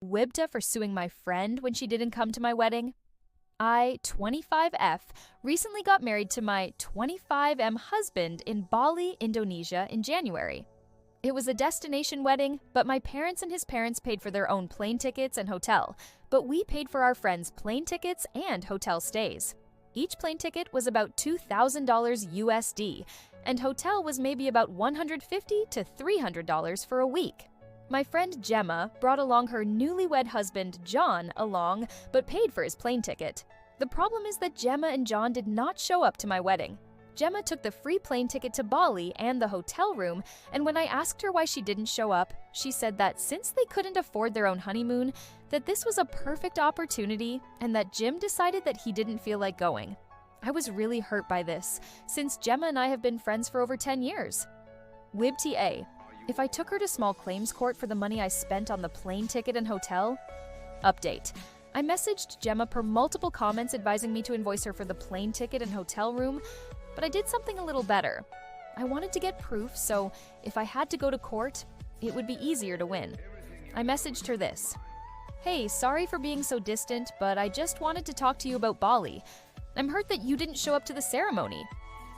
WIBTA for suing my friend when she didn't come to my wedding. I, 25F, recently got married to my 25M husband in Bali, Indonesia in January. It was a destination wedding, but my parents and his parents paid for their own plane tickets and hotel, but we paid for our friends' plane tickets and hotel stays. Each plane ticket was about $2,000 USD, and hotel was maybe about $150 to $300 for a week. My friend Gemma brought along her newlywed husband John along, but paid for his plane ticket. The problem is that Gemma and John did not show up to my wedding. Gemma took the free plane ticket to Bali and the hotel room, and when I asked her why she didn't show up, she said that since they couldn't afford their own honeymoon, that this was a perfect opportunity and that Jim decided that he didn't feel like going. I was really hurt by this, since Gemma and I have been friends for over 10 years. WIBTA. If I took her to small claims court for the money I spent on the plane ticket and hotel? Update. I messaged Gemma per multiple comments advising me to invoice her for the plane ticket and hotel room, but I did something a little better. I wanted to get proof, so if I had to go to court, it would be easier to win. I messaged her this. Hey, sorry for being so distant, but I just wanted to talk to you about Bali. I'm hurt that you didn't show up to the ceremony.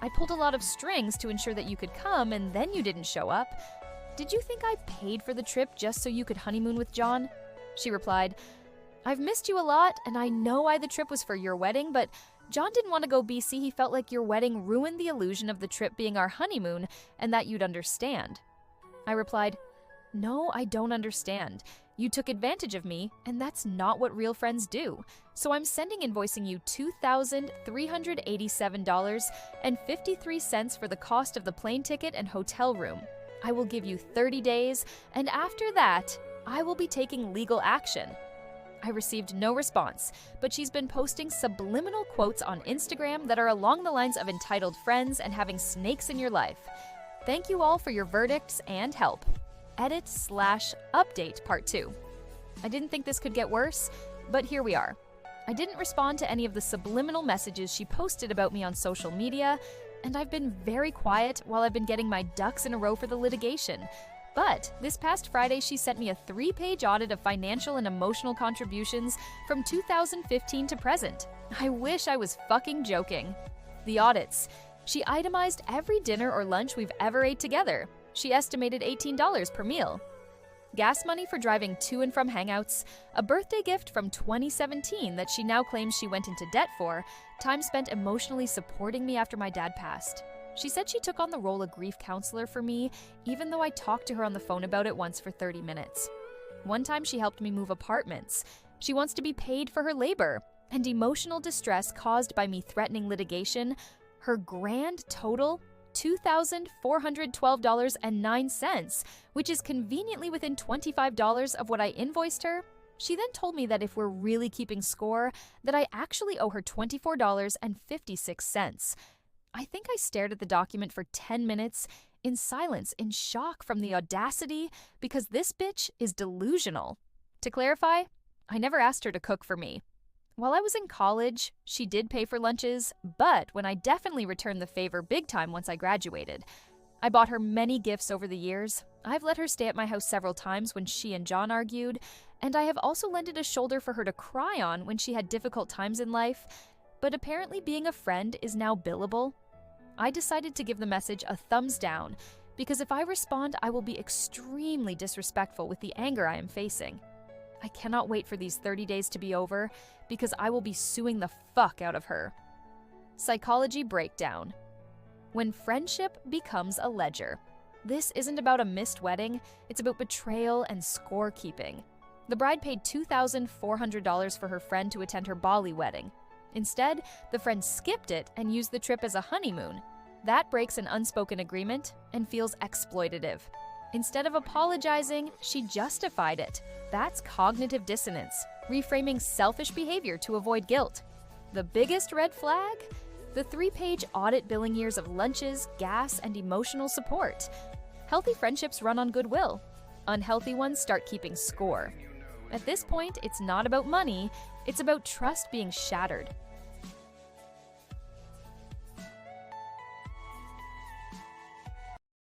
I pulled a lot of strings to ensure that you could come, and then you didn't show up. Did you think I paid for the trip just so you could honeymoon with John? She replied, I've missed you a lot, and I know why the trip was for your wedding, but John didn't want to go BC. He felt like your wedding ruined the illusion of the trip being our honeymoon and that you'd understand. I replied, No, I don't understand. You took advantage of me, and that's not what real friends do. So I'm invoicing you $2,387.53 for the cost of the plane ticket and hotel room. I will give you 30 days, and after that, I will be taking legal action. I received no response, but she's been posting subliminal quotes on Instagram that are along the lines of entitled friends and having snakes in your life. Thank you all for your verdicts and help. Edit/update part 2. I didn't think this could get worse, but here we are. I didn't respond to any of the subliminal messages she posted about me on social media, and I've been very quiet while I've been getting my ducks in a row for the litigation. But this past Friday, she sent me a 3-page audit of financial and emotional contributions from 2015 to present. I wish I was fucking joking. The audits. She itemized every dinner or lunch we've ever ate together. She estimated $18 per meal. Gas money for driving to and from hangouts, a birthday gift from 2017 that she now claims she went into debt for, time spent emotionally supporting me after my dad passed. She said she took on the role of grief counselor for me, even though I talked to her on the phone about it once for 30 minutes. One time she helped me move apartments. She wants to be paid for her labor and emotional distress caused by me threatening litigation. Her grand total, $2,412.09, which is conveniently within $25 of what I invoiced her. She then told me that if we're really keeping score, that I actually owe her $24.56. I think I stared at the document for 10 minutes in silence, in shock from the audacity, because this bitch is delusional. To clarify, I never asked her to cook for me. While I was in college, she did pay for lunches, but when I definitely returned the favor big time once I graduated. I bought her many gifts over the years. I've let her stay at my house several times when she and John argued, and I have also lended a shoulder for her to cry on when she had difficult times in life, but apparently being a friend is now billable. I decided to give the message a thumbs down, because if I respond, I will be extremely disrespectful with the anger I am facing. I cannot wait for these 30 days to be over, because I will be suing the fuck out of her. Psychology breakdown. When friendship becomes a ledger. This isn't about a missed wedding, it's about betrayal and scorekeeping. The bride paid $2,400 for her friend to attend her Bali wedding. Instead, the friend skipped it and used the trip as a honeymoon. That breaks an unspoken agreement and feels exploitative. Instead of apologizing, she justified it. That's cognitive dissonance, reframing selfish behavior to avoid guilt. The biggest red flag? The 3-page audit billing years of lunches, gas, and emotional support. Healthy friendships run on goodwill. Unhealthy ones start keeping score. At this point, it's not about money, it's about trust being shattered.